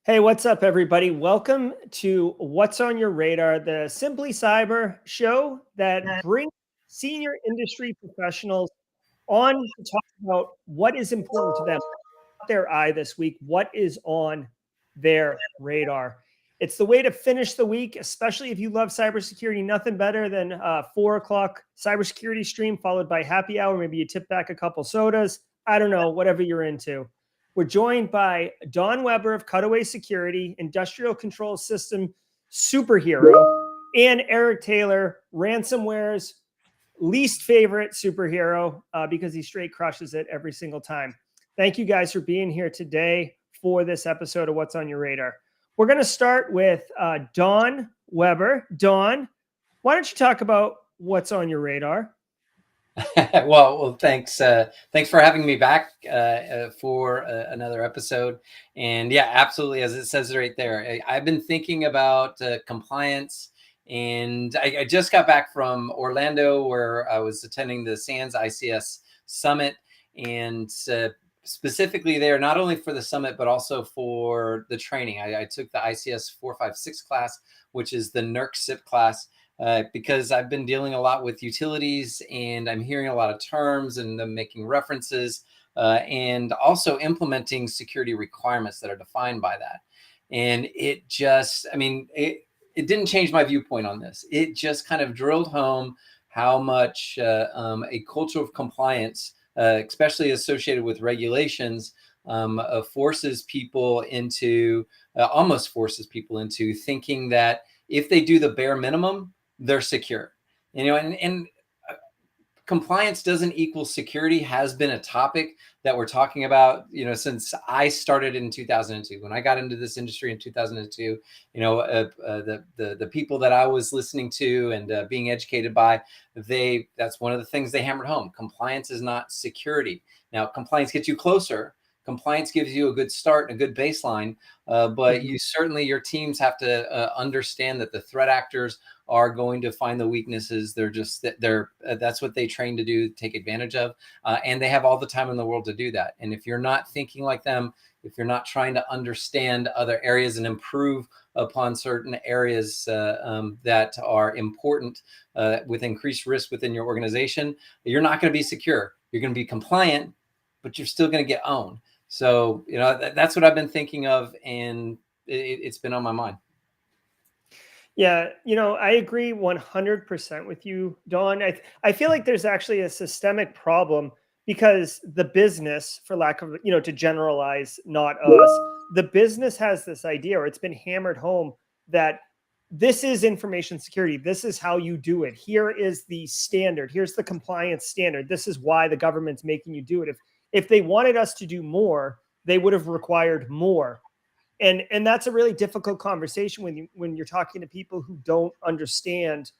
Hey, what's up, everybody? Welcome to What's on Your Radar, the Simply Cyber show that brings senior industry professionals on to talk about what is important to them, their eye this week, what is on their radar. It's the way to finish the week, especially if you love cybersecurity. Nothing better than 4 o'clock cybersecurity stream followed by happy hour. Maybe you tip back a couple sodas. I don't know, whatever you're into. We're joined by Don Weber of Cutaway Security, industrial control system superhero, and Eric Taylor, ransomware's least favorite superhero because he straight crushes it every single time. Thank you guys for being here today for this episode of What's on Your Radar. We're going to start with Don Weber. Don, why don't you talk about what's on your radar? Well, thanks. Thanks for having me back for another episode. And yeah, absolutely. As it says right there, I've been thinking about compliance, and I just got back from Orlando, where I was attending the SANS ICS Summit, and specifically there, not only for the summit, but also for the training. I took the ICS 456 class, which is the NERC SIP class. Because I've been dealing a lot with utilities, and I'm hearing a lot of terms and them making references and also implementing security requirements that are defined by that. And it just, it didn't change my viewpoint on this. It just kind of drilled home how much a culture of compliance, especially associated with regulations, almost forces people into thinking that if they do the bare minimum, they're secure. And compliance doesn't equal security has been a topic that we're talking about, since I started in 2002. When I got into this industry in 2002, the people that I was listening to and being educated by, that's one of the things they hammered home. Compliance is not security. Now, compliance gets you closer. Compliance gives you a good start and a good baseline, but your teams have to understand that the threat actors are going to find the weaknesses. That's what they train to do, take advantage of, and they have all the time in the world to do that. And if you're not thinking like them, if you're not trying to understand other areas and improve upon certain areas that are important with increased risk within your organization, you're not going to be secure. You're going to be compliant, but you're still going to get owned. So, that's what I've been thinking of, and it's been on my mind. Yeah, I agree 100% with you, Don. I feel like there's actually a systemic problem because the business, for lack of, to generalize, not us, the business has this idea, or it's been hammered home, that this is information security. This is how you do it. Here is the standard. Here's the compliance standard. This is why the government's making you do it. If they wanted us to do more, they would have required more. And that's a really difficult conversation when you're talking to people who don't understand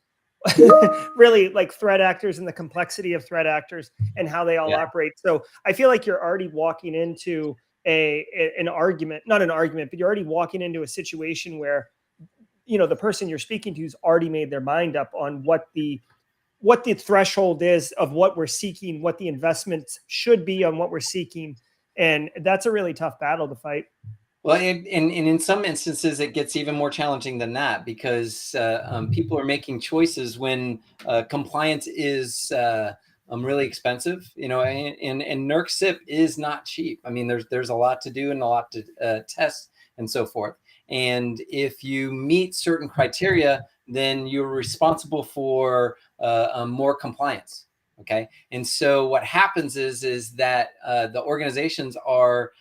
really like threat actors and the complexity of threat actors and how they all operate. So I feel like you're already walking into an argument, not an argument, but you're already walking into a situation where, the person you're speaking to has already made their mind up on what the threshold is of what we're seeking, what the investments should be on what we're seeking. And that's a really tough battle to fight. Well, and in some instances, it gets even more challenging than that, because people are making choices when compliance is really expensive, and NERC SIP is not cheap. I mean, there's a lot to do and a lot to test and so forth. And if you meet certain criteria, then you're responsible for more compliance. Okay. And so what happens is that the organizations are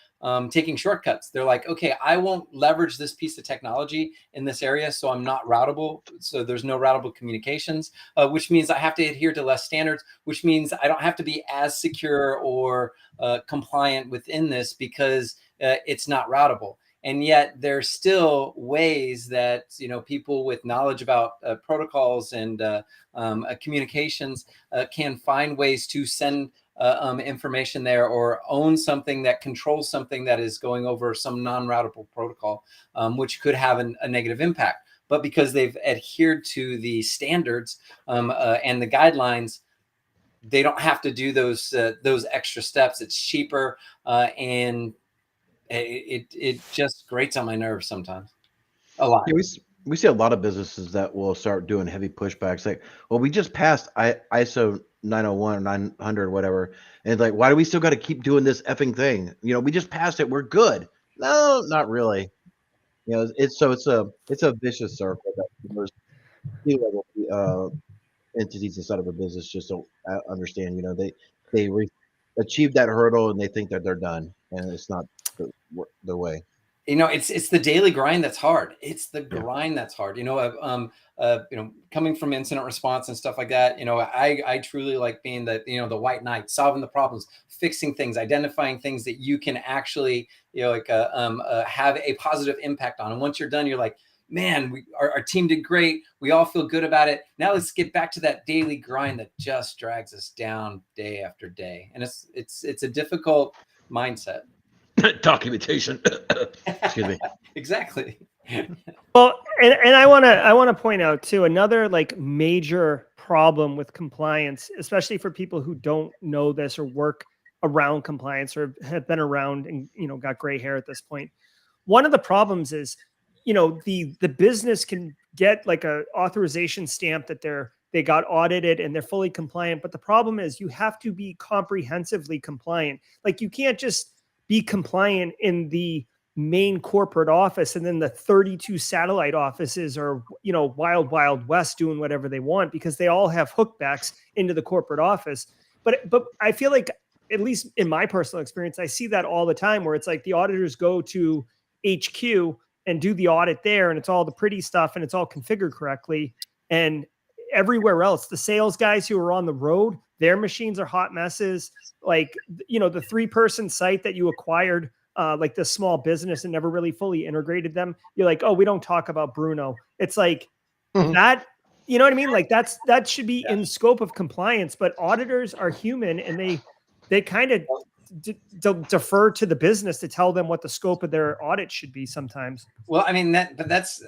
taking shortcuts. They're like, okay, I won't leverage this piece of technology in this area, so I'm not routable. So there's no routable communications, which means I have to adhere to less standards, which means I don't have to be as secure or compliant within this because it's not routable. And yet there's still ways that, people with knowledge about protocols and communications can find ways to send information there, or own something that controls something that is going over some non-routable protocol, which could have a negative impact. But because they've adhered to the standards and the guidelines, they don't have to do those extra steps. It's cheaper, and It just grates on my nerves sometimes. A lot. Yeah, we see a lot of businesses that will start doing heavy pushbacks. Like, well, we just passed ISO 901 or 900 or whatever, and it's like, why do we still got to keep doing this effing thing? We just passed it. We're good. No, not really. It's a vicious circle that most C-level entities inside of a business just don't understand. They achieve that hurdle and they think that they're done, and it's not the way. It's the daily grind that's hard. It's the Yeah. grind that's hard. Coming from incident response and stuff like that. I truly like being the white knight, solving the problems, fixing things, identifying things that you can actually have a positive impact on. And once you're done, you're like, man, our team did great. We all feel good about it. Now let's get back to that daily grind that just drags us down day after day. And it's a difficult mindset. Documentation. Excuse me. Exactly. Well, and I want to point out too, another like major problem with compliance, especially for people who don't know this or work around compliance or have been around and got gray hair at this point. One of the problems is, the business can get like a authorization stamp that they got audited and they're fully compliant, but the problem is you have to be comprehensively compliant. Like you can't just be compliant in the main corporate office and then the 32 satellite offices are wild west doing whatever they want, because they all have hookbacks into the corporate office. But I feel like, at least in my personal experience, I see that all the time, where it's like the auditors go to HQ and do the audit there, and it's all the pretty stuff and it's all configured correctly. And everywhere else, the sales guys who are on the road, their machines are hot messes. Like, the 3-person site that you acquired, like this small business, and never really fully integrated them. You're like, oh, we don't talk about Bruno. It's like that, you know what I mean? Like that should be in scope of compliance, but auditors are human and they kind of defer to the business to tell them what the scope of their audit should be sometimes. Well, I mean that's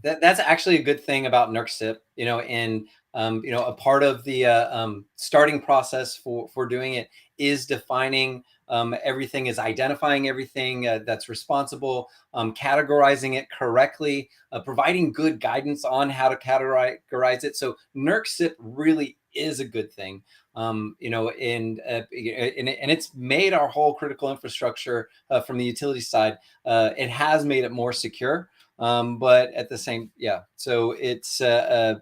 actually a good thing about NERC and a part of the starting process for doing it is defining everything, is identifying everything that's responsible, categorizing it correctly, providing good guidance on how to categorize it. So NERC really is a good thing. And it's made our whole critical infrastructure from the utility side. It has made it more secure, but at the same, so it's so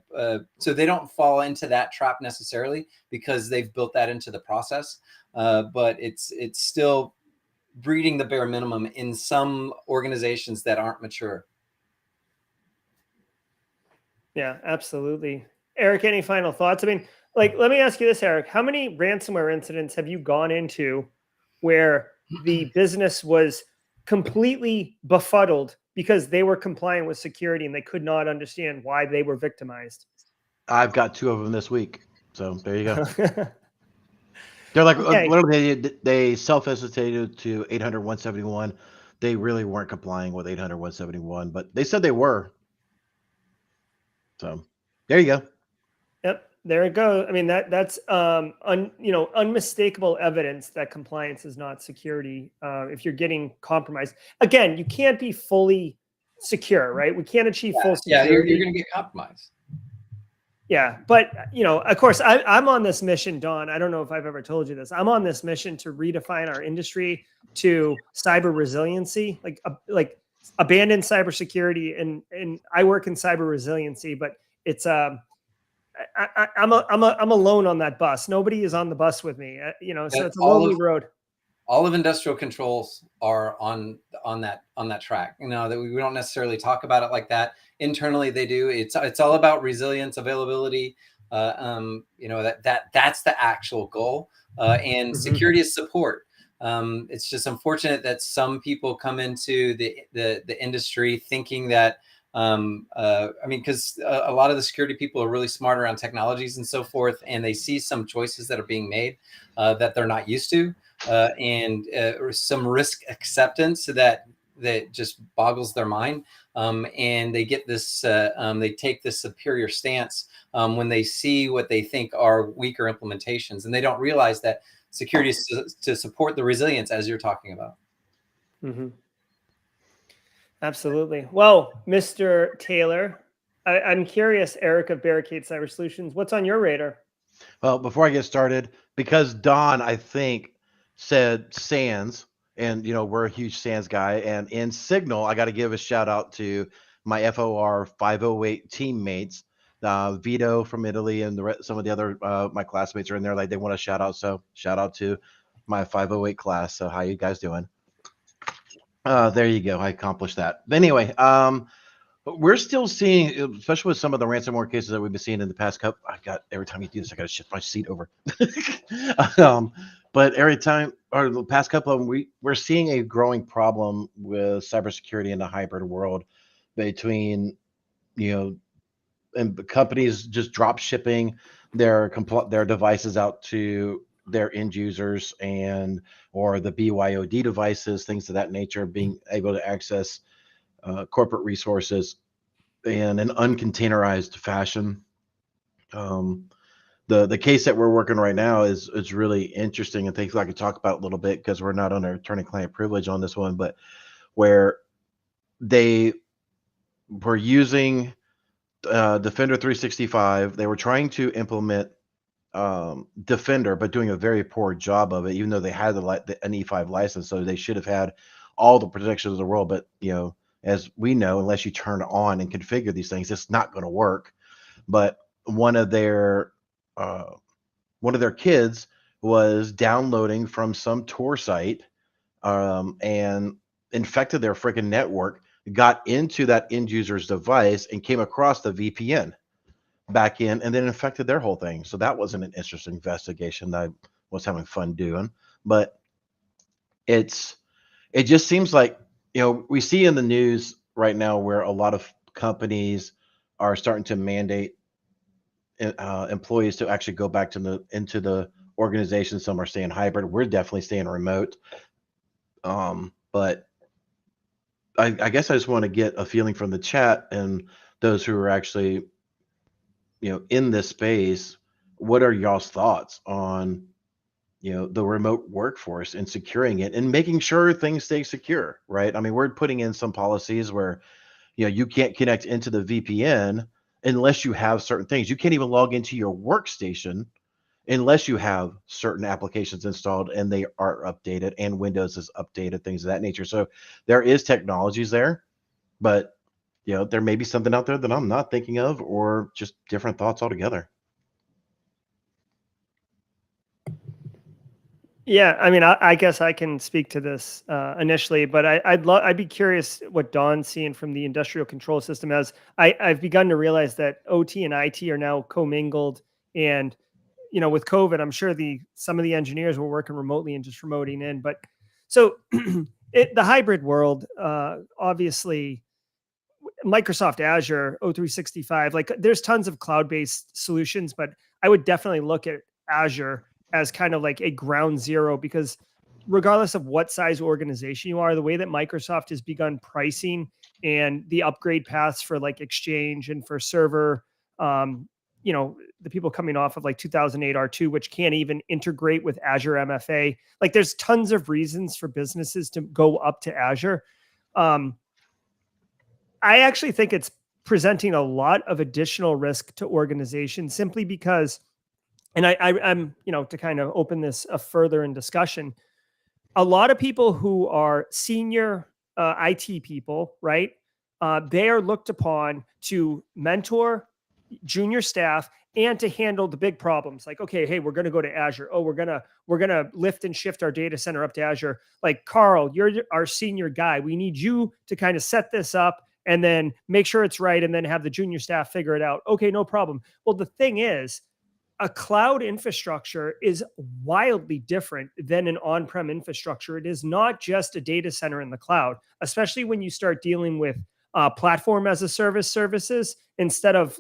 they don't fall into that trap necessarily because they've built that into the process. But it's still breeding the bare minimum in some organizations that aren't mature. Yeah, absolutely. Eric, any final thoughts? I mean, like, let me ask you this, Eric. How many ransomware incidents have you gone into where the business was completely befuddled because they were compliant with security and they could not understand why they were victimized? I've got 2 of them this week. So there you go. They're like, Okay. literally, they self-hesitated to 800-171. They really weren't complying with 800-171, but they said they were. So there you go. Yep, there it goes. I mean, that's unmistakable evidence that compliance is not security. If you're getting compromised, again, you can't be fully secure, right? We can't achieve full security. You're going to get compromised. Yeah, but of course, I'm on this mission, Don. I don't know if I've ever told you this. I'm on this mission to redefine our industry to cyber resiliency, like abandon cybersecurity, and I work in cyber resiliency, but it's I'm alone on that bus. Nobody is on the bus with me. So it's a lonely road. All of industrial controls are on that track. That we don't necessarily talk about it like that. Internally, they do. It's all about resilience, availability. That's the actual goal. And security is support. It's just unfortunate that some people come into the industry thinking that. Because a lot of the security people are really smart around technologies and so forth, and they see some choices that are being made that they're not used to. And some risk acceptance that just boggles their mind. And they get this, they take this superior stance when they see what they think are weaker implementations. And they don't realize that security is to support the resilience, as you're talking about. Mm-hmm. Absolutely. Well, Mr. Taylor, I'm curious, Eric of Barricade Cyber Solutions, what's on your radar? Well, before I get started, because Don, I think, said Sands, and we're a huge Sands guy, and in Signal, I got to give a shout out to my FOR 508 teammates, Vito from Italy, and some of the other my classmates are in there. Like they want a shout out, so shout out to my 508 class. So how you guys doing? There you go. I accomplished that. But anyway, but we're still seeing, especially with some of the ransomware cases that we've been seeing in the past couple. I got every time you do this, I got to shift my seat over. um, but every time, or the past couple of them, we're seeing a growing problem with cybersecurity in the hybrid world between and companies just drop shipping their devices out to their end users or the BYOD devices, things of that nature, being able to access corporate resources in an uncontainerized fashion. Um, the case that we're working right now is really interesting and things I could talk about a little bit because we're not under attorney-client privilege on this one, but where they were using Defender 365. They were trying to implement Defender, but doing a very poor job of it, even though they had an E5 license, so they should have had all the protections of the world. But as we know, unless you turn on and configure these things, it's not going to work. But one of their kids was downloading from some Tor site and infected their freaking network, got into that end user's device and came across the VPN back in and then infected their whole thing. So that wasn't an interesting investigation that I was having fun doing. But it just seems like, we see in the news right now where a lot of companies are starting to mandate employees to actually go back into the organization. Some are staying hybrid. We're definitely staying remote. But I guess I just want to get a feeling from the chat and those who are actually, in this space. What are y'all's thoughts on, the remote workforce and securing it and making sure things stay secure, right? I mean, we're putting in some policies where, you can't connect into the VPN unless you have certain things. You can't even log into your workstation unless you have certain applications installed and they are updated and Windows is updated, things of that nature. So there is technologies there, but there may be something out there that I'm not thinking of or just different thoughts altogether. Yeah, I mean, I guess I can speak to this initially, but I'd be curious what Don's seeing from the industrial control system, as I've begun to realize that OT and IT are now commingled, and with COVID, I'm sure some of the engineers were working remotely and just remoting in. But so the hybrid world, obviously, Microsoft Azure, O365, like there's tons of cloud-based solutions, but I would definitely look at Azure as kind of like a ground zero, because regardless of what size organization you are, the way that Microsoft has begun pricing and the upgrade paths for like Exchange and for server, the people coming off of like 2008 R2, which can't even integrate with Azure MFA. Like there's tons of reasons for businesses to go up to Azure. I actually think it's presenting a lot of additional risk to organizations simply because, and I'm, to kind of open this further in discussion, a lot of people who are senior IT people, right? They are looked upon to mentor junior staff and to handle the big problems. Like, okay, hey, we're going to go to Azure. Oh, we're going to lift and shift our data center up to Azure. Like, Carl, you're our senior guy. We need you to kind of set this up and then make sure it's right, and then have the junior staff figure it out. Okay, no problem. Well, the thing is, a cloud infrastructure is wildly different than an on-prem infrastructure. It is not just a data center in the cloud, especially when you start dealing with platform as a service services, instead of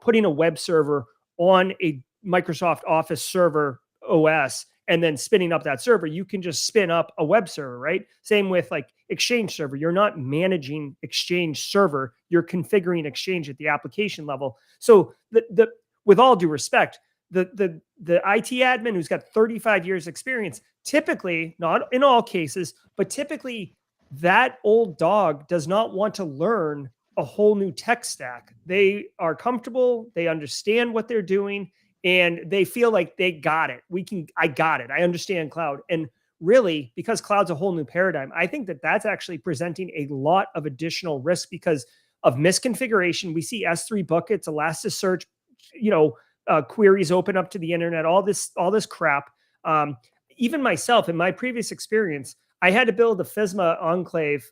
putting a web server on a Microsoft Office server OS and then spinning up that server. You can just spin up a web server, right? Same with like Exchange server. You're not managing Exchange server. You're configuring Exchange at the application level. So with all due respect, the IT admin who's got 35 years experience, typically, not in all cases, but typically that old dog does not want to learn a whole new tech stack. They are comfortable, they understand what they're doing, and they feel like they got it. I got it. I understand cloud. And really, because cloud's a whole new paradigm, I think that that's actually presenting a lot of additional risk because of misconfiguration. We see S3 buckets, Elasticsearch, queries open up to the internet, all this crap. Even myself, in my previous experience, I had to build a FISMA enclave,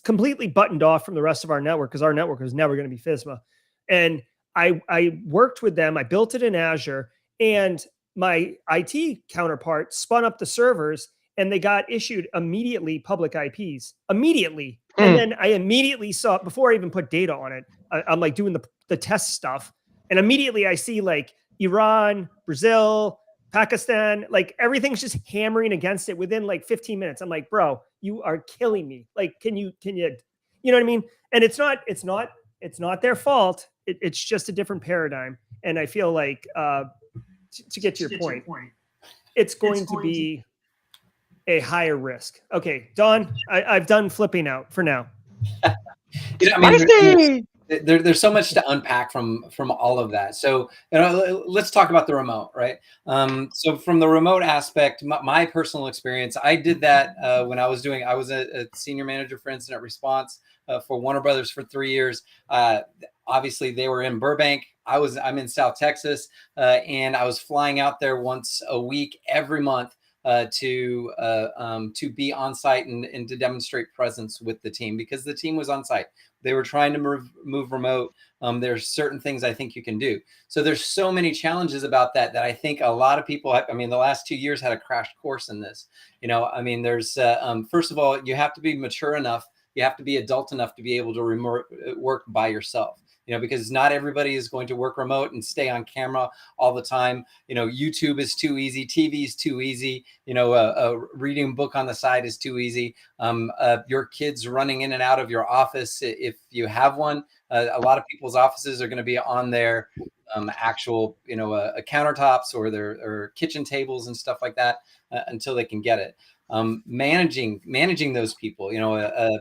completely buttoned off from the rest of our network because our network was never going to be FISMA. And I worked with them. I built it in Azure, and my IT counterpart spun up the servers, and they got issued immediately public IPs immediately. And then I immediately saw, before I even put data on it, I'm like doing the test stuff, and immediately I see like Iran, Brazil, Pakistan, like everything's just hammering against it within like 15 minutes. I'm like, bro, you are killing me. Like, can you, you know what I mean? And it's not their fault. It's just a different paradigm. And I feel like, to get to your point, it's going to be a higher risk. Okay, Don, I've done flipping out for now. There's so much to unpack from all of that. So let's talk about the remote, right? So from the remote aspect, my personal experience, I did that when I was a senior manager for incident response for Warner Brothers for 3 years. Obviously, they were in Burbank. I'm in South Texas, and I was flying out there once a week, every month, to be on site and to demonstrate presence with the team because the team was on site. They were trying to move remote. There's certain things I think you can do. So there's so many challenges about that I think a lot of people, the last 2 years had a crash course in this. There's first of all, you have to be mature enough. You have to be adult enough to be able to work by yourself. Because not everybody is going to work remote and stay on camera all the time. YouTube is too easy. TV is too easy. Reading a book on the side is too easy. Your kids running in and out of your office, if you have one, a lot of people's offices are going to be on their actual, countertops or their kitchen tables and stuff like that until they can get it. Managing those people,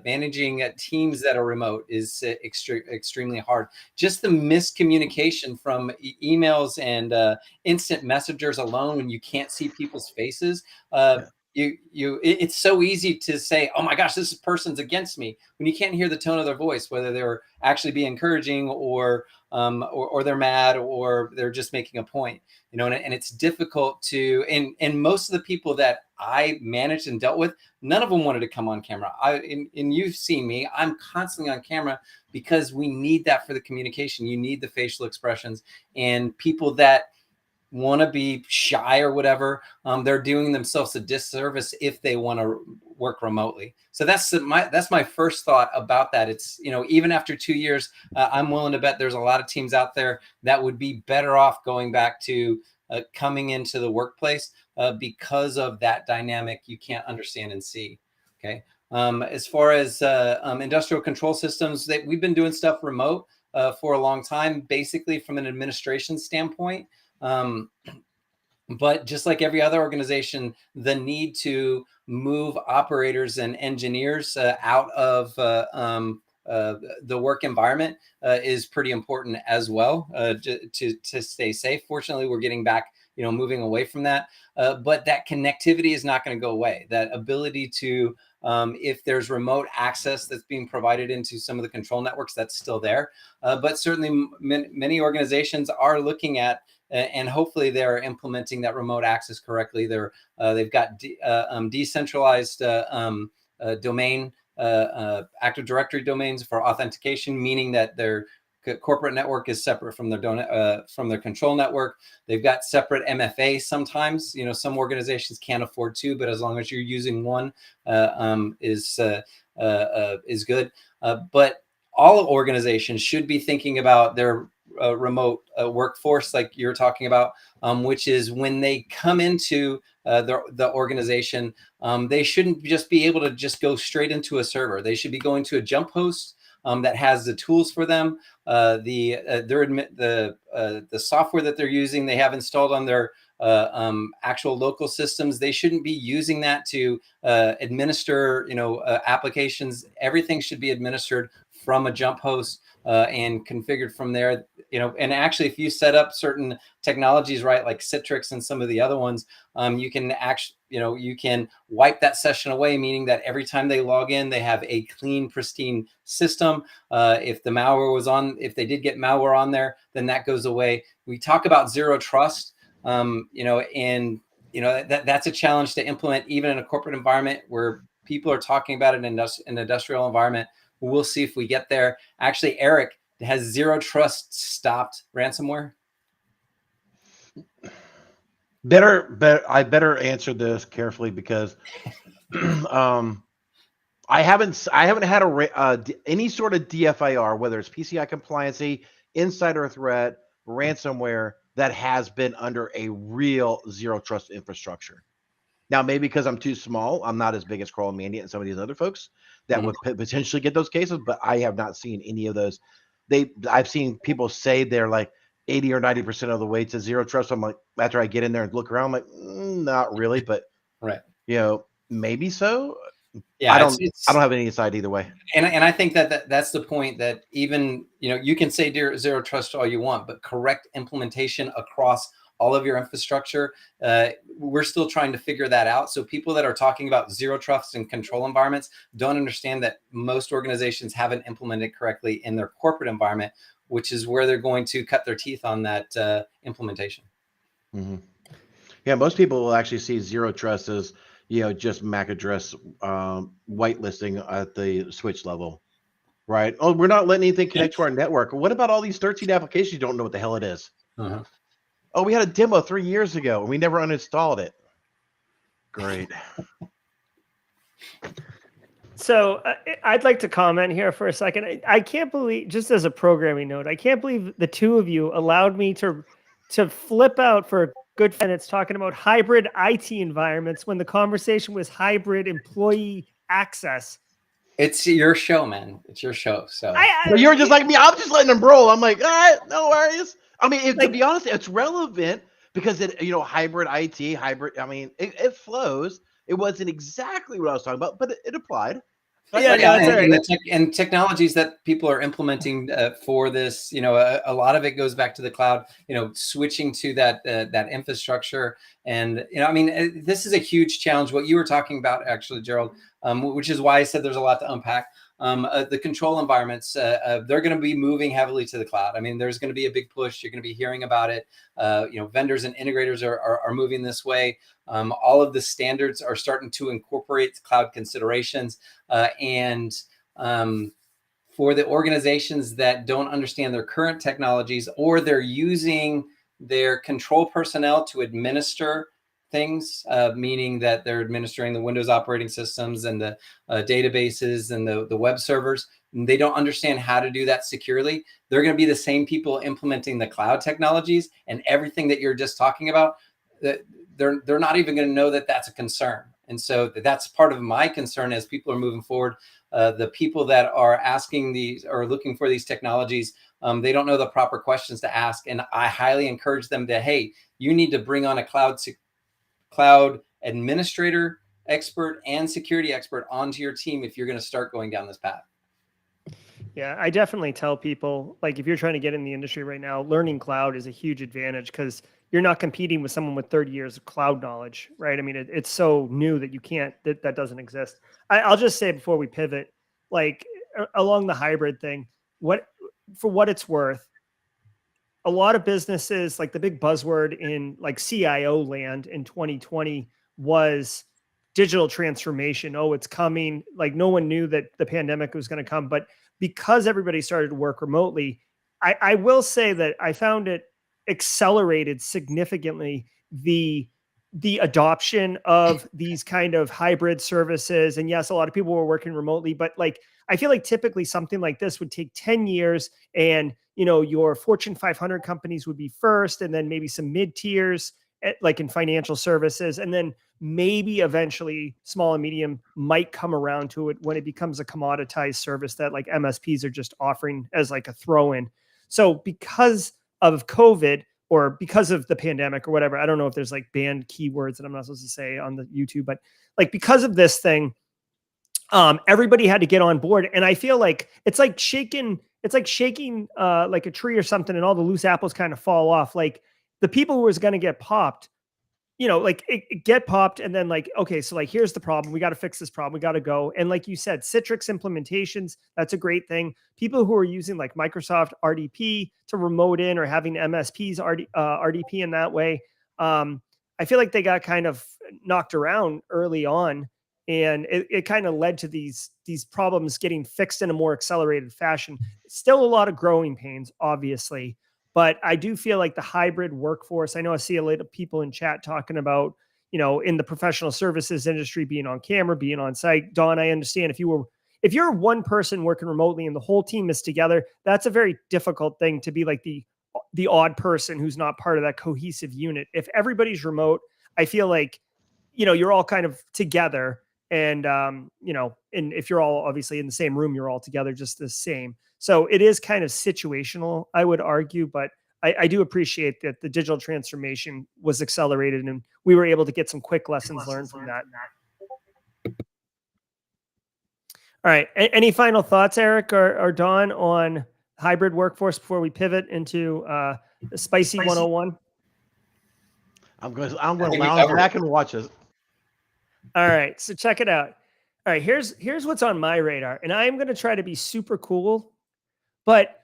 managing teams that are remote is extremely hard. Just the miscommunication from emails and instant messengers alone, when you can't see people's faces, it's so easy to say, oh my gosh, this person's against me, when you can't hear the tone of their voice, whether they're actually being encouraging or they're mad or they're just making a point, and it's difficult to, and most of the people that I managed and dealt with, none of them wanted to come on camera. And you've seen me, I'm constantly on camera because we need that for the communication. You need the facial expressions, and people that want to be shy or whatever, they're doing themselves a disservice if they want to work remotely. So that's my first thought about that. It's, even after 2 years, I'm willing to bet there's a lot of teams out there that would be better off going back to coming into the workplace because of that dynamic you can't understand and see. Okay. As far as industrial control systems, we've been doing stuff remote for a long time, basically from an administration standpoint. But just like every other organization, the need to move operators and engineers out of the work environment is pretty important as well, to stay safe. Fortunately, we're getting back, moving away from that. But that connectivity is not going to go away. That ability to, if there's remote access that's being provided into some of the control networks, that's still there. But certainly many organizations are looking at, and hopefully they're implementing that remote access correctly. They've got decentralized domain, Active Directory domains for authentication, meaning that their corporate network is separate from their control network. They've got separate MFA sometimes. Some organizations can't afford two, but as long as you're using one, is good. But all organizations should be thinking about their remote workforce, like you're talking about, which is when they come into the organization, they shouldn't just be able to just go straight into a server. They should be going to a jump host that has the tools for them, the software that they're using, they have installed on their actual local systems. They shouldn't be using that to administer, applications. Everything should be administered from a jump host and configured from there. And actually, if you set up certain technologies right, like Citrix and some of the other ones, you can actually, you can wipe that session away, meaning that every time they log in, they have a clean, pristine system. If the malware was on, if they did get malware on there, then that goes away. We talk about zero trust, and that's a challenge to implement even in a corporate environment where people are talking about it in an industrial environment. We'll see if we get there. Actually, Eric, has zero trust stopped ransomware? I better answer this carefully because I haven't had any sort of DFIR, whether it's PCI compliancy, insider threat, ransomware, that has been under a real zero trust infrastructure. Now, maybe because I'm too small, I'm not as big as Carl Mandy and some of these other folks that would potentially get those cases, but I have not seen any of those. I've seen people say they're like 80 or 90% of the way to zero trust. I'm like, after I get in there and look around, I'm like, not really, but right, maybe so. Yeah, I don't have any insight either way. And I think that's the point, that even, you can say zero trust all you want, but correct implementation across all of your infrastructure, we're still trying to figure that out. So people that are talking about zero trust and control environments don't understand that most organizations haven't implemented correctly in their corporate environment, which is where they're going to cut their teeth on that implementation. Mm-hmm. Yeah, most people will actually see zero trust as just MAC address whitelisting at the switch level, right? Oh, we're not letting anything connect to our network. What about all these 13 applications you don't know what the hell it is? Uh-huh. Oh, we had a demo 3 years ago and we never uninstalled it. Great. So I'd like to comment here for a second. I can't believe, just as a programming note, I can't believe the two of you allowed me to flip out for a good minutes talking about hybrid IT environments when the conversation was hybrid employee access. It's your show, man. It's your show. So you were just like me. I'm just letting them roll. I'm like, all right, no worries. I mean, to be honest, it's relevant because it, hybrid IT, hybrid. I mean, it flows. It wasn't exactly what I was talking about, but it applied. And technologies that people are implementing for this, a lot of it goes back to the cloud. Switching to that infrastructure, and this is a huge challenge. What you were talking about, actually, Gerald, which is why I said there's a lot to unpack. The control environments, they're going to be moving heavily to the cloud. I mean, there's going to be a big push. You're going to be hearing about it. Vendors and integrators are moving this way. All of the standards are starting to incorporate cloud considerations. And for the organizations that don't understand their current technologies, or they're using their control personnel to administer things, meaning that they're administering the Windows operating systems and the databases and the web servers, and they don't understand how to do that securely, they're going to be the same people implementing the cloud technologies and everything that you're just talking about. They're not even going to know that that's a concern. And so that's part of my concern as people are moving forward. The people that are asking these or looking for these technologies, they don't know the proper questions to ask. And I highly encourage them to, hey, you need to bring on a cloud administrator expert and security expert onto your team if you're going to start going down this path. Yeah, I definitely tell people, like, if you're trying to get in the industry right now, learning cloud is a huge advantage because you're not competing with someone with 30 years of cloud knowledge, right? I mean, it's so new that you can't, that doesn't exist. I'll just say before we pivot, like along the hybrid thing, for what it's worth, a lot of businesses, like the big buzzword in like CIO land in 2020 was digital transformation. Oh, it's coming. Like no one knew that the pandemic was going to come, but because everybody started to work remotely, I will say that I found it accelerated significantly the adoption of these kind of hybrid services. And yes, a lot of people were working remotely, but like, I feel like typically something like this would take 10 years and, your Fortune 500 companies would be first, and then maybe some mid tiers like in financial services. And then maybe eventually small and medium might come around to it when it becomes a commoditized service that like MSPs are just offering as like a throw in. So because of COVID, or because of the pandemic or whatever. I don't know if there's like banned keywords that I'm not supposed to say on the YouTube, but like because of this thing, everybody had to get on board. And I feel like it's like shaking like a tree or something, and all the loose apples kind of fall off. Like the people who was going to get popped, like it get popped, and then like, okay, so like, here's the problem. We got to fix this problem. We got to go. And like you said, Citrix implementations, that's a great thing. People who are using like Microsoft RDP to remote in, or having MSPs RDP in that way. I feel like they got kind of knocked around early on, and it kind of led to these problems getting fixed in a more accelerated fashion. Still a lot of growing pains, obviously. But I do feel like the hybrid workforce, I know I see a lot of people in chat talking about, in the professional services industry, being on camera, being on site. Don, I understand if you're one person working remotely and the whole team is together, that's a very difficult thing to be like the odd person who's not part of that cohesive unit. If everybody's remote, I feel like, you're all kind of together. And, and if you're all obviously in the same room, you're all together just the same. So it is kind of situational, I would argue, but I do appreciate that the digital transformation was accelerated and we were able to get some quick lessons learned from that. All right. Any final thoughts, Eric or Don, on hybrid workforce before we pivot into the spicy 101? I'm going to lounge back and watch this. All right. So check it out. All right. Here's what's on my radar, and I'm going to try to be super cool. But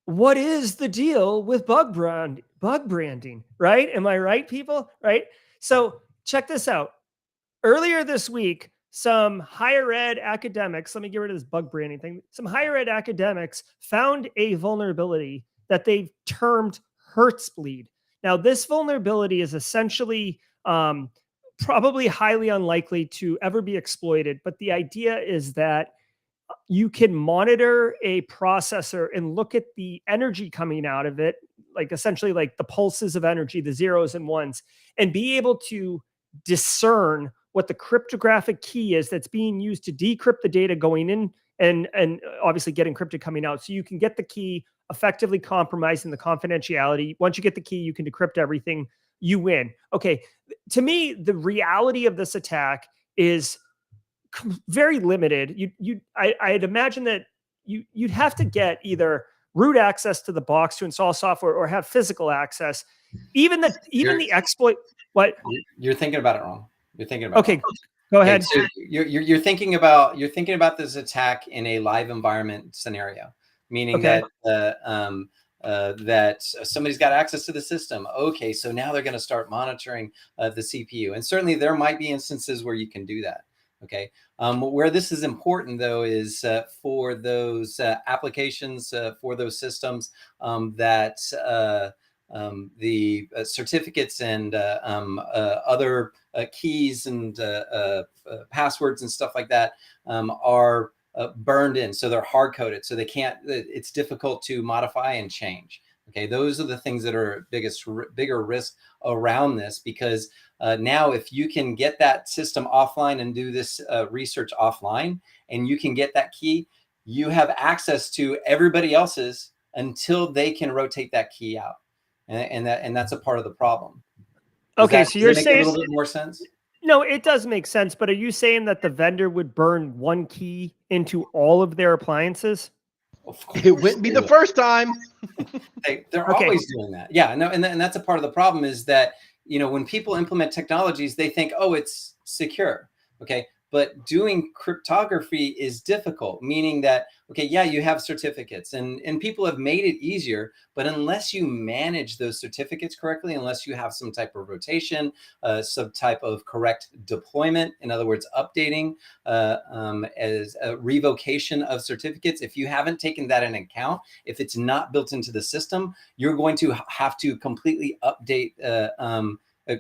what is the deal with bug branding, right? Am I right, people? Right? So check this out. Earlier this week, some higher ed academics, let me get rid of this bug branding thing. Some higher ed academics found a vulnerability that they've termed Hertzbleed. Now, this vulnerability is essentially probably highly unlikely to ever be exploited, but the idea is that you can monitor a processor and look at the energy coming out of it, like essentially like the pulses of energy, the zeros and ones, and be able to discern what the cryptographic key is that's being used to decrypt the data going in and obviously get encrypted coming out. So you can get the key, effectively compromising the confidentiality. Once you get the key, you can decrypt everything, you win. Okay. To me, the reality of this attack is very limited. I'd imagine that you'd have to get either root access to the box to install software or have physical access. Even the exploit. What? You're thinking about it wrong. You're thinking about okay. It wrong. Go ahead. So you're thinking about this attack in a live environment scenario, meaning that that somebody's got access to the system. Okay, so now they're going to start monitoring the CPU, and certainly there might be instances where you can do that. Okay, where this is important though is for those applications, for those systems that the certificates and other keys and passwords and stuff like that are burned in, so they're hard coded, so they can't. It's difficult to modify and change. Okay, those are the things that are bigger risk around this, because now if you can get that system offline and do this research offline, and you can get that key, you have access to everybody else's until they can rotate that key out, and that's a part of the problem. Okay, so you're saying a little bit more sense? No, it does make sense, but are you saying that the vendor would burn one key into all of their appliances? It wouldn't be the first time. They're always doing that. Yeah, no, and that's a part of the problem is that, when people implement technologies, they think, oh, it's secure. Okay. But doing cryptography is difficult, meaning that, okay, yeah, you have certificates and people have made it easier, but unless you manage those certificates correctly, unless you have some type of rotation, some type of correct deployment, in other words, updating as a revocation of certificates, if you haven't taken that into account, if it's not built into the system, you're going to have to completely update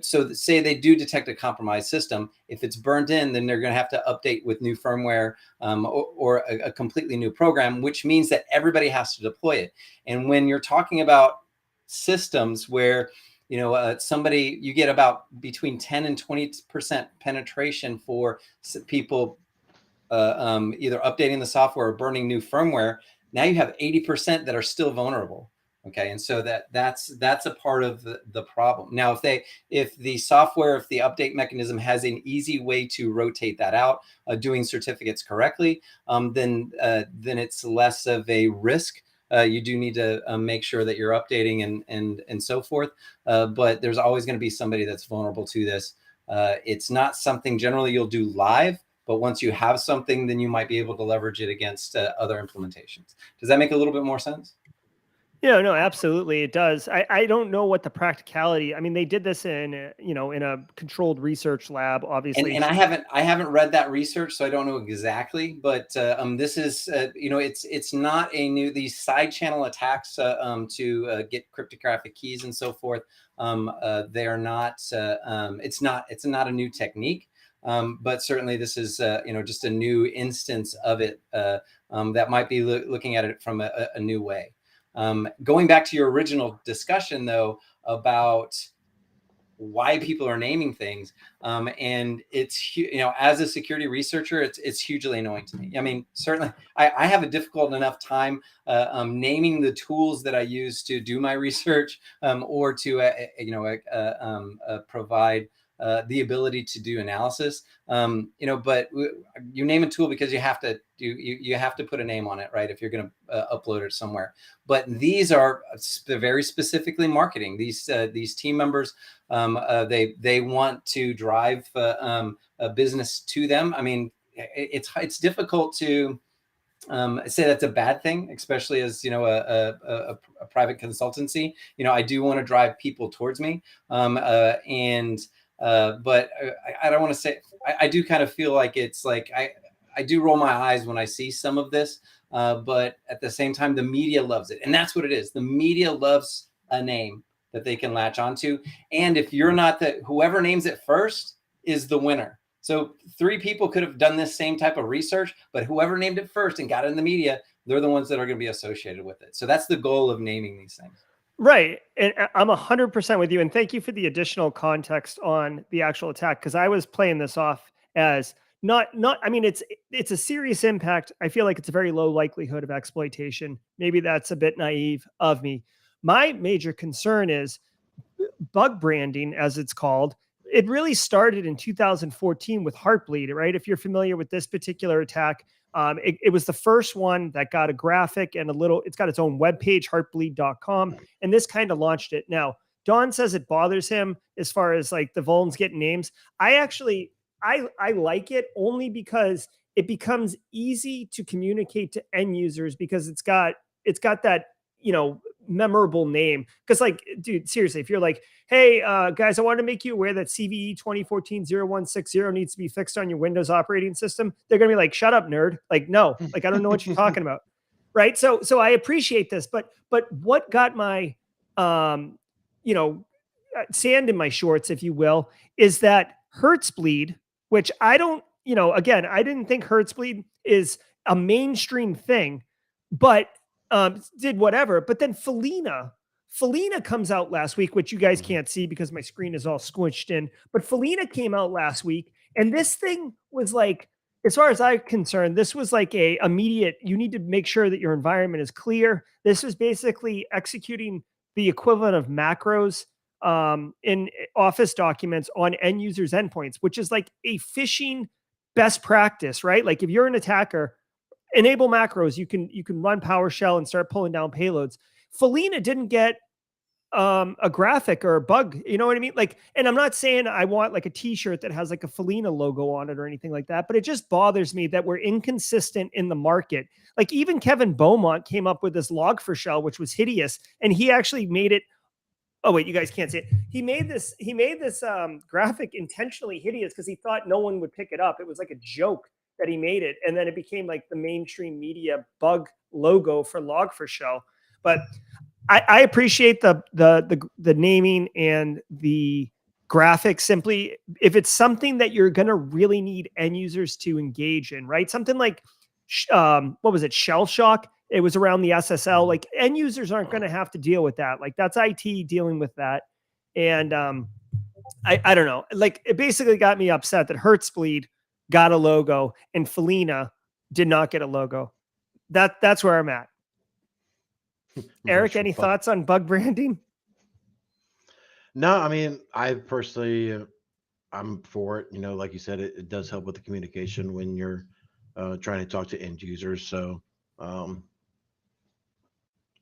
so say they do detect a compromised system. If it's burned in, then they're going to have to update with new firmware or a completely new program, which means that everybody has to deploy it. And when you're talking about systems where, somebody, you get about between 10 and 20% penetration for people either updating the software or burning new firmware, now you have 80% that are still vulnerable. Okay, and so that's a part of the problem. Now, if the software, if the update mechanism has an easy way to rotate that out, doing certificates correctly, then it's less of a risk. You do need to make sure that you're updating and so forth. But there's always going to be somebody that's vulnerable to this. It's not something generally you'll do live, but once you have something, then you might be able to leverage it against other implementations. Does that make a little bit more sense? Yeah, no, absolutely. It does. I don't know what the practicality, I mean, they did this in, in a controlled research lab, obviously. And I haven't read that research, so I don't know exactly. But this is it's not a new, these side channel attacks to get cryptographic keys and so forth. They are not. It's not a new technique. But certainly this is just a new instance of it that might be looking at it from a new way. Going back to your original discussion, though, about why people are naming things, and it's as a security researcher, it's hugely annoying to me. I mean, certainly I have a difficult enough time naming the tools that I use to do my research, or to provide the ability to do analysis. But you name a tool because you have to put a name on it, right? If you're going to upload it somewhere. But these are very specifically marketing. These team members, they want to drive a business to them. I mean, it's difficult to say that's a bad thing, especially as a private consultancy. I do want to drive people towards me, but I don't want to say. I do kind of feel like it's like I do roll my eyes when I see some of this, but at the same time, the media loves it, and that's what it is. The media loves a name that they can latch onto, and if you're not whoever names it first is the winner. So 3 people could have done this same type of research, but whoever named it first and got it in the media, they're the ones that are going to be associated with it. So that's the goal of naming these things. Right. And I'm 100% with you. And thank you for the additional context on the actual attack, because I was playing this off as not, I mean, it's a serious impact. I feel like it's a very low likelihood of exploitation. Maybe that's a bit naive of me. My major concern is bug branding, as it's called. It really started in 2014 with Heartbleed, right? If you're familiar with this particular attack, it was the first one that got a graphic and it's got its own webpage, heartbleed.com. And this kind of launched it. Now, Don says it bothers him as far as like the vulns getting names. I like it only because it becomes easy to communicate to end users because it's got that, memorable name. Because like, dude, seriously, if you're like, hey, guys, I want to make you aware that CVE 2014-0160 needs to be fixed on your Windows operating system, they're going to be like, shut up, nerd. Like, no, like, I don't know what you're talking about. Right. So I appreciate this, but what got my, sand in my shorts, if you will, is that Hertzbleed, which I don't, again, I didn't think Hertzbleed is a mainstream thing, but did whatever. But then Felina comes out last week, which you guys can't see because my screen is all squished in. But Felina came out last week, and this thing was like, as far as I'm concerned, this was like a immediate, you need to make sure that your environment is clear. This was basically executing the equivalent of macros in Office documents on end users' endpoints, which is like a phishing best practice, right? Like if you're an attacker, enable macros, you can run PowerShell and start pulling down payloads. Felina didn't get a graphic or a bug, you know what I mean? Like, and I'm not saying I want like a t-shirt that has like a Felina logo on it or anything like that, but it just bothers me that we're inconsistent in the market. Like even Kevin Beaumont came up with this Log4Shell, which was hideous, and he actually made it. Oh wait, you guys can't see it. He made this graphic intentionally hideous because he thought no one would pick it up. It was like a joke that he made it, and then it became like the mainstream media bug logo for Log4Shell. But I appreciate the naming and the graphics. Simply, if it's something that you're going to really need end users to engage in, right? Something like what was it, Shell Shock? It was around the SSL. Like end users aren't going to have to deal with that. Like that's IT dealing with that. And I don't know. Like it basically got me upset that Hertzbleed got a logo and Felina did not get a logo. That's where I'm at. Eric, any thoughts on bug branding? No, I mean, I personally, I'm for it. Like you said, it does help with the communication when you're trying to talk to end users. So, um,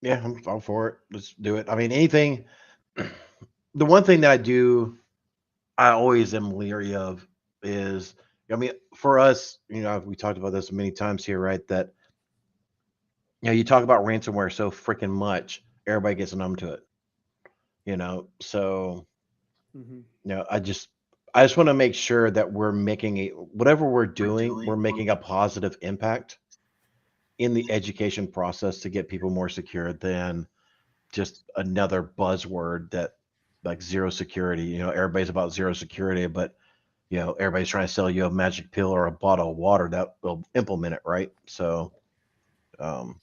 yeah, I'm all for it. Let's do it. I mean, anything. The one thing that I always am leery of is, I mean, for us, we talked about this many times here, right? That you talk about ransomware so freaking much, everybody gets numb to it. So Mm-hmm. I just want to make sure that we're making whatever we're doing, we're making a positive impact in the education process to get people more secure than just another buzzword that like zero security. Everybody's about zero security, but everybody's trying to sell you a magic pill or a bottle of water that will implement it, right? So um,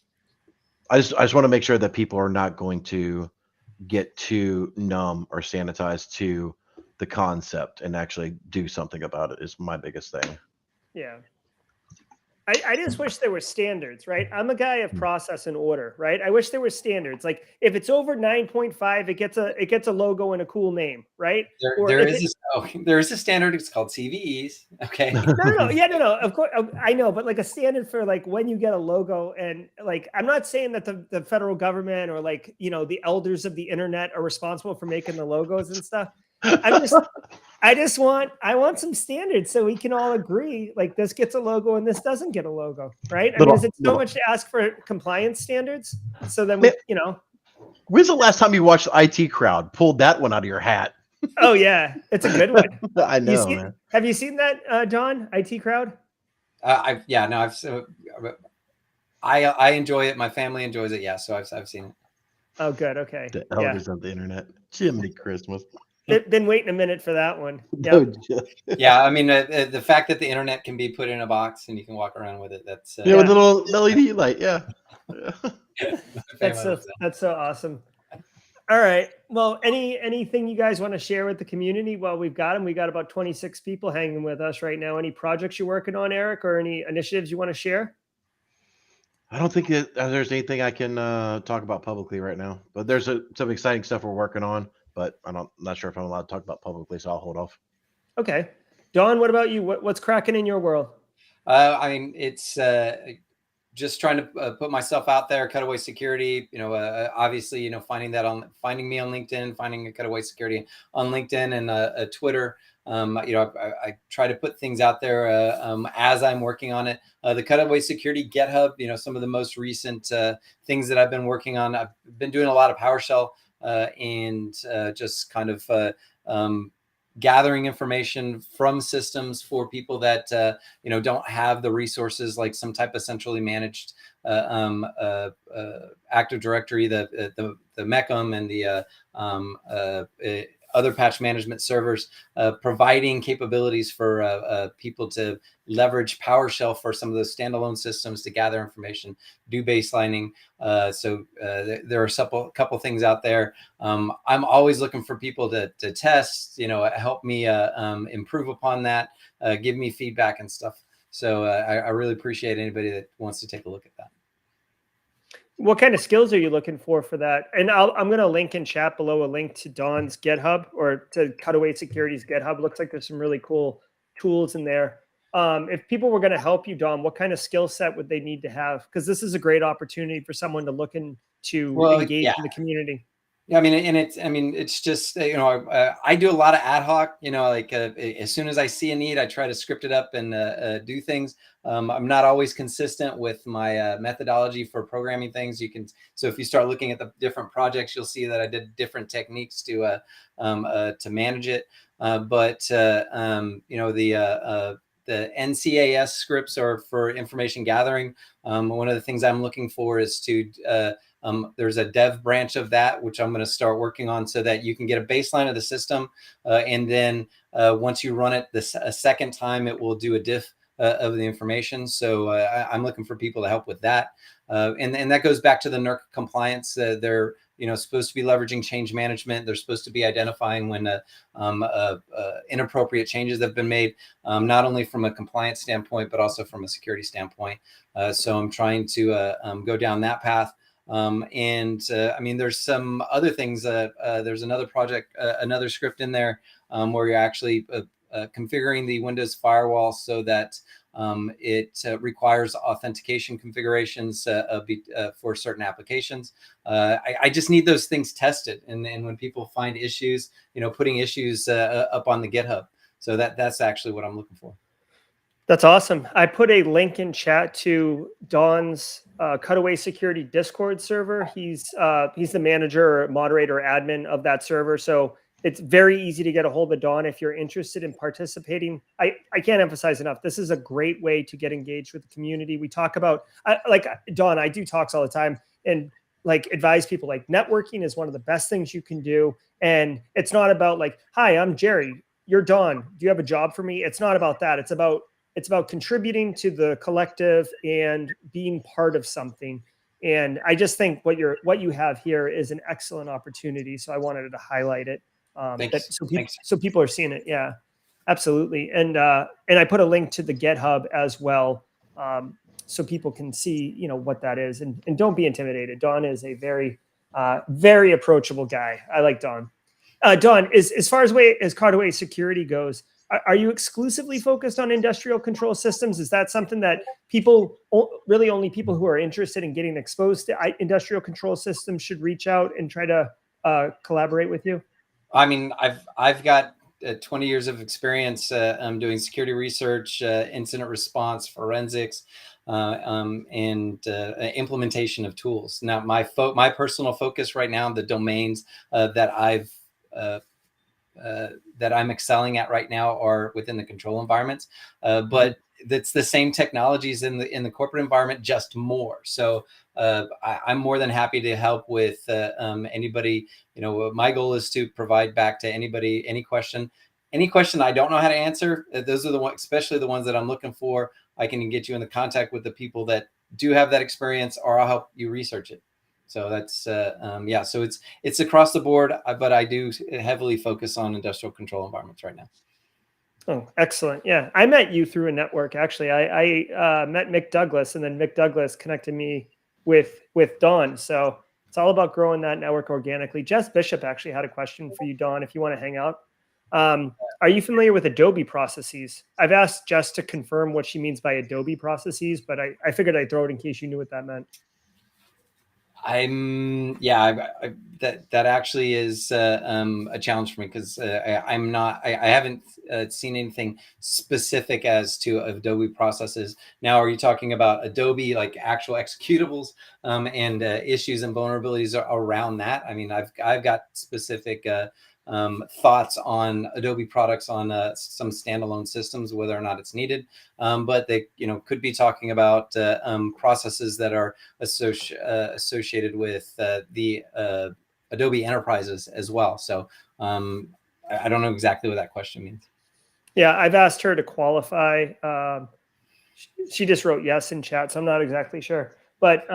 I just want to make sure that people are not going to get too numb or sanitized to the concept and actually do something about it is my biggest thing. Yeah. I just wish there were standards, right? I'm a guy of process and order, right? I wish there were standards. Like if it's over 9.5, it gets a logo and a cool name, right? There is a standard. It's called CVEs. Okay. No. Yeah, no. Of course, I know, but like a standard for like when you get a logo, and like I'm not saying that the federal government or like the elders of the internet are responsible for making the logos and stuff. I want some standards so we can all agree like this gets a logo and this doesn't get a logo, right? I mean, is it so much to ask for compliance standards? So then When's the last time you watched IT Crowd? Pulled that one out of your hat. Oh yeah, it's a good one. I know, man. Have you seen that, Don? IT Crowd? I enjoy it. My family enjoys it. Yeah, so I've seen it. Oh, good. Okay. The elders of the internet. Jiminy Christmas. Been waiting a minute for that one. Yep. Yeah, I mean the fact that the internet can be put in a box and you can walk around with it. That's with a little LED light. Yeah. That's so awesome. All right. Well, anything you guys want to share with the community? Well, we got about 26 people hanging with us right now. Any projects you're working on, Eric, or any initiatives you want to share? I don't think there's anything I can talk about publicly right now, but there's some exciting stuff we're working on, but I'm not sure if I'm allowed to talk about publicly, so I'll hold off. Okay. Don, what about you? What's cracking in your world? I mean, it's just trying to put myself out there. Cutaway Security, obviously, finding me on LinkedIn, finding a Cutaway Security on LinkedIn and Twitter. I try to put things out there as I'm working on it. The Cutaway Security GitHub, some of the most recent things that I've been working on. I've been doing a lot of PowerShell and just kind of gathering information from systems for people that don't have the resources, like some type of centrally managed Active Directory, the MECM and the other patch management servers, providing capabilities for people to leverage PowerShell for some of those standalone systems to gather information, do baselining. So there are a couple things out there. I'm always looking for people to test, help me improve upon that, give me feedback and stuff. So I really appreciate anybody that wants to take a look at that. What kind of skills are you looking for that? And I'm going to link in chat below a link to Don's GitHub or to Cutaway Security's GitHub. Looks like there's some really cool tools in there. If people were going to help you, Don, what kind of skill set would they need to have? Because this is a great opportunity for someone to look into engage in the community. Yeah, it's just, I do a lot of ad hoc, like as soon as I see a need, I try to script it up and do things. I'm not always consistent with my methodology for programming things. So if you start looking at the different projects, you'll see that I did different techniques to manage it. The NCAS scripts are for information gathering. One of the things I'm looking for is to there's a dev branch of that, which I'm going to start working on so that you can get a baseline of the system. And then once you run it a second time, it will do a diff of the information. So I'm looking for people to help with that. And that goes back to the NERC compliance. They're supposed to be leveraging change management. They're supposed to be identifying when inappropriate changes have been made, not only from a compliance standpoint, but also from a security standpoint. So I'm trying to go down that path. I mean, there's some other things. There's another project, another script in there where you're actually configuring the Windows firewall so that it requires authentication configurations for certain applications. I just need those things tested, and when people find issues, putting issues up on the GitHub. So that's actually what I'm looking for. That's awesome. I put a link in chat to Don's Cutaway Security Discord server. He's the manager, or moderator, or admin of that server. So it's very easy to get a hold of Don if you're interested in participating. I can't emphasize enough. This is a great way to get engaged with the community. We talk about, like Don, I do talks all the time and like advise people like networking is one of the best things you can do. And it's not about like, hi, I'm Jerry. You're Don. Do you have a job for me? It's not about that. It's about contributing to the collective and being part of something. And I just think what you have here is an excellent opportunity. So I wanted to highlight it. So people are seeing it. Yeah, absolutely. And I put a link to the GitHub as well, so people can see what that is. And don't be intimidated. Don is a very very approachable guy. I like Don. Don, as far as Cutaway Security goes, are you exclusively focused on industrial control systems? Is that something that really only people who are interested in getting exposed to industrial control systems should reach out and try to collaborate with you? I mean, I've got 20 years of experience doing security research, incident response, forensics, and implementation of tools. Now, my personal focus right now, the domains that I'm excelling at right now are within the control environments, but that's the same technologies in the corporate environment, just more. So I'm more than happy to help with anybody. My goal is to provide back to anybody any question I don't know how to answer. Those are the ones, especially the ones that I'm looking for. I can get you in the contact with the people that do have that experience, or I'll help you research it. So that's yeah. So it's across the board, but I do heavily focus on industrial control environments right now. Oh, excellent. Yeah, I met you through a network. Actually, I met Mick Douglas, and then Mick Douglas connected me with Don. So it's all about growing that network organically. Jess Bishop actually had a question for you, Don, if you want to hang out. Are you familiar with Adobe processes? I've asked Jess to confirm what she means by Adobe processes, but I figured I'd throw it in case you knew what that meant. That actually is a challenge for me, because I haven't seen anything specific as to Adobe processes. Now, are you talking about Adobe, like actual executables and issues and vulnerabilities around that? I mean, I've got specific thoughts on Adobe products on some standalone systems, whether or not it's needed. But they, could be talking about processes that are associated with the Adobe enterprises as well. So I don't know exactly what that question means. Yeah, I've asked her to qualify. She just wrote yes in chat, so I'm not exactly sure. But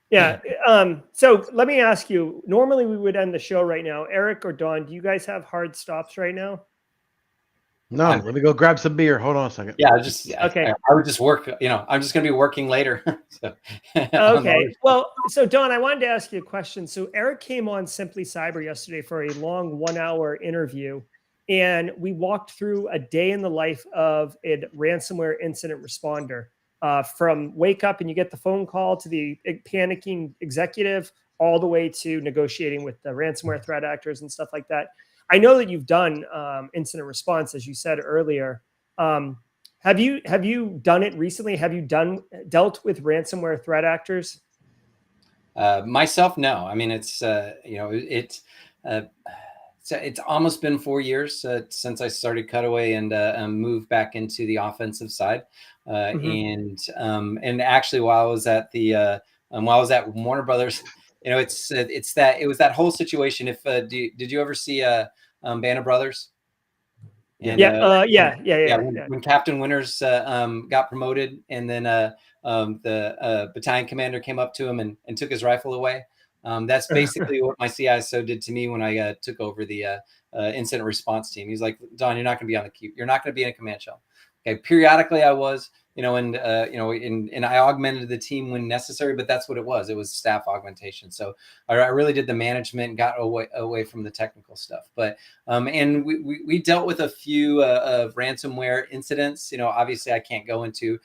yeah. So let me ask you, normally we would end the show right now. Eric or Don, do you guys have hard stops right now? No, let me go grab some beer. Hold on a second. Yeah, okay. I would just work, I'm just going to be working later. So, okay. Well, so Don, I wanted to ask you a question. So Eric came on Simply Cyber yesterday for a long 1-hour interview, and we walked through a day in the life of a ransomware incident responder. From wake up and you get the phone call to the panicking executive, all the way to negotiating with the ransomware threat actors and stuff like that. I know that you've done incident response, as you said earlier. Have you done it recently? Have you dealt with ransomware threat actors? Myself, no. I mean, it's almost been 4 years since I started Cutaway and moved back into the offensive side. And actually, while I was at Warner Brothers, it was that whole situation. If did you ever see Band of Brothers? And, when Captain Winters got promoted, and then the battalion commander came up to him and took his rifle away. That's basically what my CISO did to me when I took over the incident response team. He's like, Don, you're not going to be on the queue. You're not going to be in a command shell. Okay. Periodically I was, and I augmented the team when necessary, but that's what it was. It was staff augmentation. So I really did the management, got away from the technical stuff. But and we dealt with a few ransomware incidents. Obviously I can't go into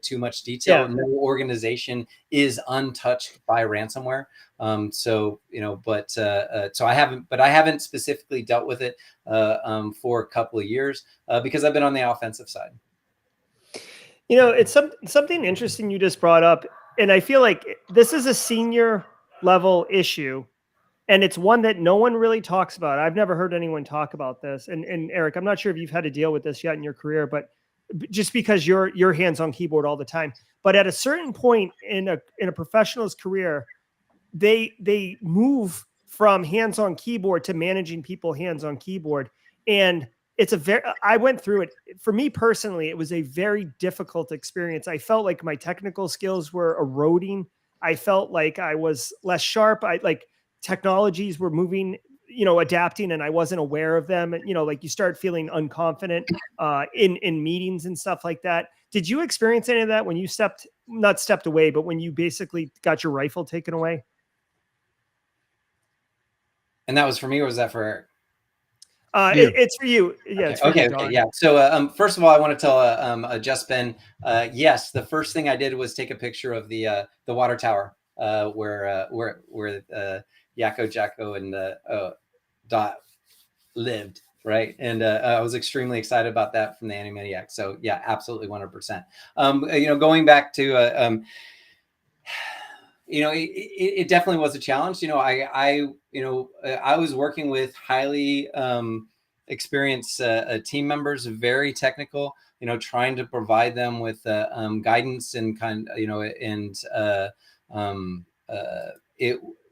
too much detail. No organization is untouched by ransomware. So I haven't specifically dealt with it for a couple of years because I've been on the offensive side. It's something interesting you just brought up, and I feel like this is a senior level issue, and it's one that no one really talks about. I've never heard anyone talk about this. And Eric, I'm not sure if you've had to deal with this yet in your career, but just because you're hands on keyboard all the time. But at a certain point in a professional's career, they move from hands on keyboard to managing people hands on keyboard, and I went through it. For me personally, it was a very difficult experience. I felt like my technical skills were eroding. I felt like I was less sharp. Technologies were moving, adapting, and I wasn't aware of them. Like you start feeling unconfident in meetings and stuff like that. Did you experience any of that when you not stepped away, but when you basically got your rifle taken away? And that was for me, or was that for Eric? It's for you. Yeah. Okay. It's for Okay. you, Okay. Yeah. So, first of all, I want to tell Just Ben, yes, the first thing I did was take a picture of the water tower where Yakko, Jacko, and Dot lived. Right. And I was extremely excited about that from the Animaniac. So yeah, absolutely 100%. Going back to it definitely was a challenge. I was working with highly experienced team members, very technical, trying to provide them with guidance and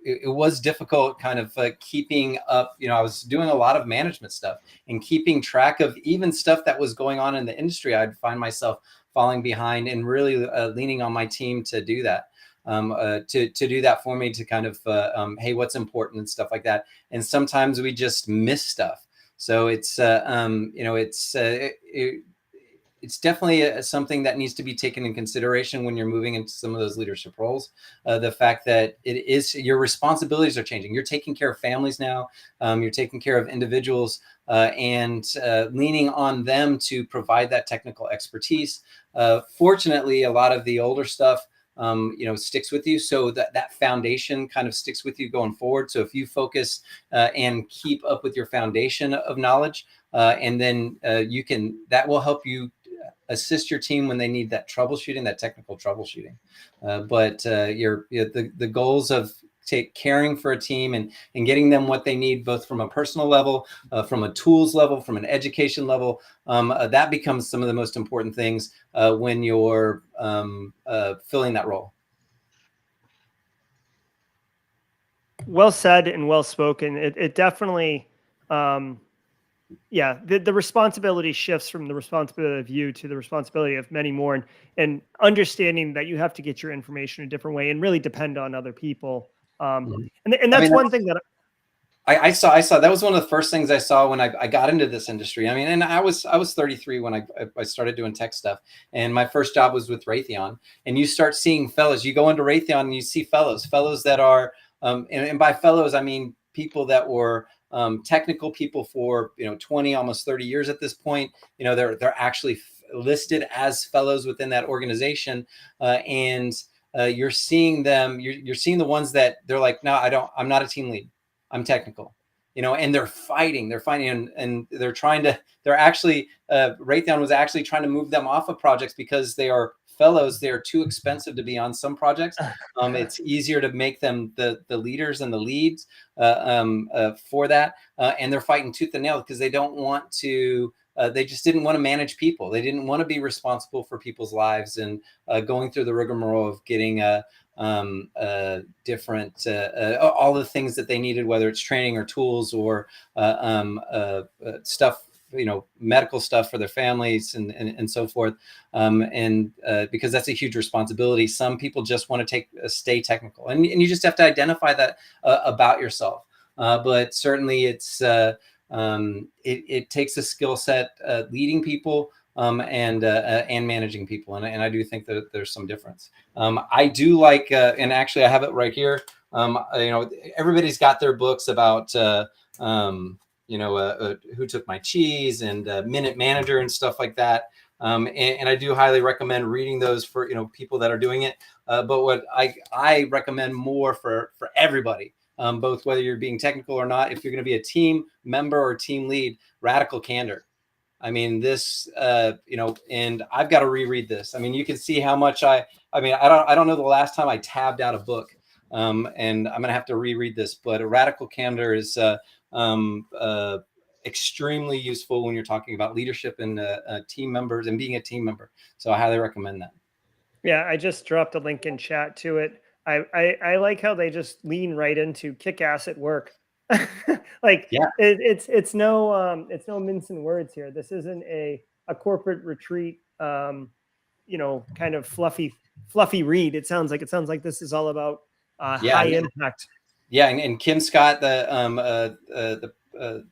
it was difficult kind of keeping up. I was doing a lot of management stuff and keeping track of even stuff that was going on in the industry. I'd find myself falling behind and really leaning on my team to do that. To do that for me, to kind of hey, what's important and stuff like that. And sometimes we just miss stuff. So it's it's definitely something that needs to be taken in consideration when you're moving into some of those leadership roles. The fact that it is your responsibilities are changing. You're taking care of families now. You're taking care of individuals and leaning on them to provide that technical expertise. Fortunately, a lot of the older stuff sticks with you. So that foundation kind of sticks with you going forward. So if you focus and keep up with your foundation of knowledge, and then that will help you assist your team when they need that troubleshooting, that technical troubleshooting. But the goals of caring for a team and getting them what they need, both from a personal level, from a tools level, from an education level, that becomes some of the most important things when you're filling that role. Well said and well spoken. It definitely, the responsibility shifts from the responsibility of you to the responsibility of many more, and understanding that you have to get your information a different way and really depend on other people. And that's one thing that I saw that was one of the first things I saw when I got into this industry. I mean, and I was 33 when I started doing tech stuff, and my first job was with Raytheon. And you start seeing fellows. You go into Raytheon and you see fellows that are, and by fellows I mean people that were technical people for 20, almost 30 years at this point. They're actually listed as fellows within that organization, and you're seeing them. You're seeing the ones that they're like, no, I'm not a team lead. I'm technical, and they're fighting and they're actually, Raytheon was actually trying to move them off of projects because they are fellows. They're too expensive to be on some projects. It's easier to make them the leaders and the leads for that. And they're fighting tooth and nail because they don't want to, they just didn't want to manage people. They didn't want to be responsible for people's lives and going through the rigmarole of getting different all the things that they needed, whether it's training or tools or stuff, medical stuff for their families and so forth. Because that's a huge responsibility. Some people just want to stay technical, and you just have to identify that about yourself. But certainly it's it takes a skill set leading people and managing people. And I do think that there's some difference. I do like, and actually I have it right here. Everybody's got their books about, Who Took My Cheese and Minute Manager and stuff like that. And I do highly recommend reading those for, people that are doing it. But what I recommend more for everybody, both whether you're being technical or not, if you're going to be a team member or team lead, radical candor. I mean, this, and I've got to reread this. I mean, you can see how much I don't know the last time I tabbed out a book, and I'm going to have to reread this, but a radical candor is extremely useful when you're talking about leadership and team members and being a team member. So I highly recommend that. Yeah, I just dropped a link in chat to it. I like how they just lean right into kick ass at work. Like, yeah, it's no mincing words here. This isn't a corporate retreat, kind of fluffy read. It sounds like this is all about high impact. Yeah, and Kim Scott, the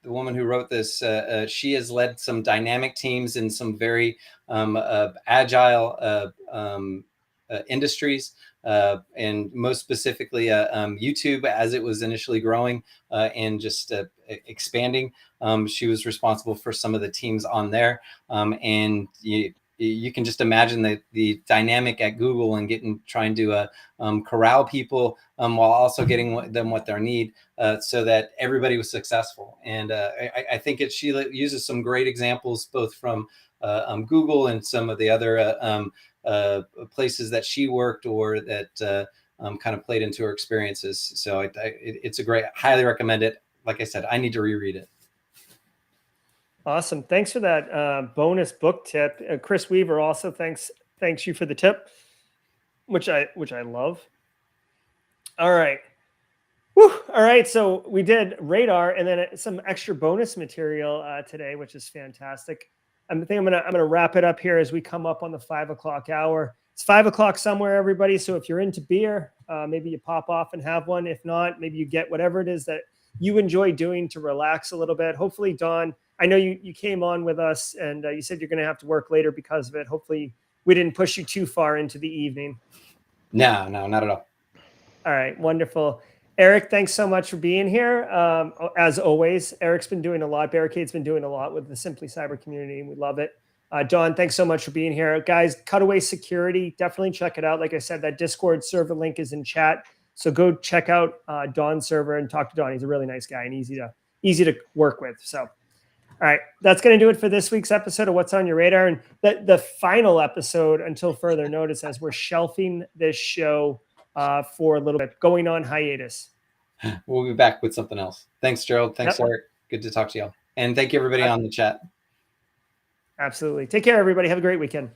woman who wrote this, she has led some dynamic teams in some very agile industries, and most specifically YouTube, as it was initially growing and just expanding. She was responsible for some of the teams on there, and you can just imagine the dynamic at Google and trying to corral people while also getting them what they need, so that everybody was successful. And I think she uses some great examples both from Google and some of the other places that she worked or that kind of played into her experiences. So it's a great, highly recommend it. Like I said, I need to reread it. Awesome. Thanks for that bonus book tip. Chris Weaver also thanks you for the tip, which I love. All right. Whew. All right. So we did radar and then some extra bonus material today, which is fantastic. I think I'm gonna wrap it up here as we come up on the 5 o'clock hour. It's 5 o'clock somewhere, everybody. So if you're into beer, maybe you pop off and have one. If not, maybe you get whatever it is that you enjoy doing to relax a little bit. Hopefully, Don, I know you came on with us and you said you're going to have to work later because of it. Hopefully we didn't push you too far into the evening. No, not at all. All right. Wonderful. Eric, thanks so much for being here. As always, Eric's been doing a lot. Barricade's been doing a lot with the Simply Cyber community, and we love it. Don, thanks so much for being here. Guys, Cutaway Security, definitely check it out. Like I said, that Discord server link is in chat. So go check out Don's server and talk to Don. He's a really nice guy and easy to work with. So, all right, that's going to do it for this week's episode of What's on Your Radar. And the final episode, until further notice, as we're shelving this show for a little bit, going on hiatus. We'll be back with something else. Thanks, Gerald. Thanks, Eric. Good to talk to y'all. And thank you, everybody on the chat. Absolutely. Take care, everybody. Have a great weekend.